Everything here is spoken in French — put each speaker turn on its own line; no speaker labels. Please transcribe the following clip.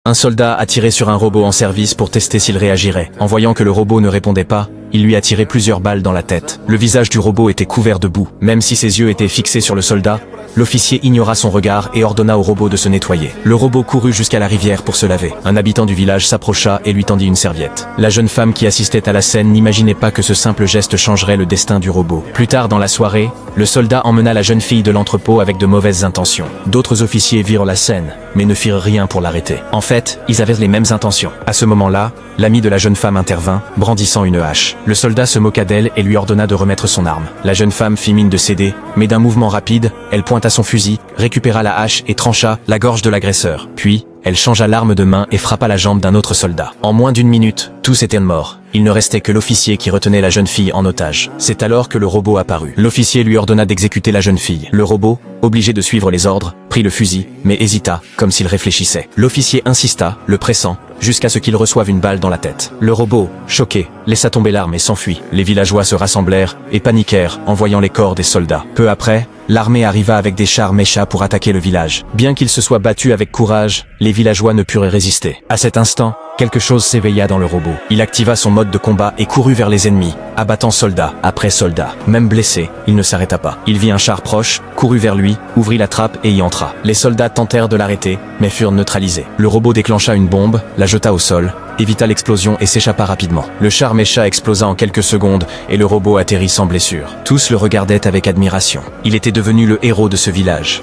Un soldat a tiré sur un robot en service pour tester s'il réagirait. En voyant que le robot ne répondait pas, il lui a tiré plusieurs balles dans la tête. Le visage du robot était couvert de boue. Même si ses yeux étaient fixés sur le soldat, l'officier ignora son regard et ordonna au robot de se nettoyer. Le robot courut jusqu'à la rivière pour se laver. Un habitant du village s'approcha et lui tendit une serviette. La jeune femme qui assistait à la scène n'imaginait pas que ce simple geste changerait le destin du robot. Plus tard dans la soirée, le soldat emmena la jeune fille de l'entrepôt avec de mauvaises intentions. D'autres officiers virent la scène, mais ne firent rien pour l'arrêter. En fait, ils avaient les mêmes intentions. À ce moment-là, l'ami de la jeune femme intervint, brandissant une hache. Le soldat se moqua d'elle et lui ordonna de remettre son arme. La jeune femme fit mine de céder, mais d'un mouvement rapide, elle pointa son fusil, récupéra la hache et trancha la gorge de l'agresseur. Puis, elle changea l'arme de main et frappa la jambe d'un autre soldat. En moins d'une minute, tous étaient morts. Il ne restait que l'officier qui retenait la jeune fille en otage. C'est alors que le robot apparut. L'officier lui ordonna d'exécuter la jeune fille. Le robot, obligé de suivre les ordres, prit le fusil, mais hésita, comme s'il réfléchissait. L'officier insista, le pressant, jusqu'à ce qu'il reçoive une balle dans la tête. Le robot, choqué, laissa tomber l'arme et s'enfuit. Les villageois se rassemblèrent et paniquèrent en voyant les corps des soldats. Peu après, l'armée arriva avec des chars méchants pour attaquer le village. Bien qu'ils se soient battus avec courage, les villageois ne purent résister. À cet instant, quelque chose s'éveilla dans le robot. Il activa son mode de combat et courut vers les ennemis, abattant soldat après soldat. Même blessé, il ne s'arrêta pas. Il vit un char proche, courut vers lui, ouvrit la trappe et y entra. Les soldats tentèrent de l'arrêter, mais furent neutralisés. Le robot déclencha une bombe, la jeta au sol, évita l'explosion et s'échappa rapidement. Le char mécha explosa en quelques secondes et le robot atterrit sans blessure. Tous le regardaient avec admiration. Il était devenu le héros de ce village.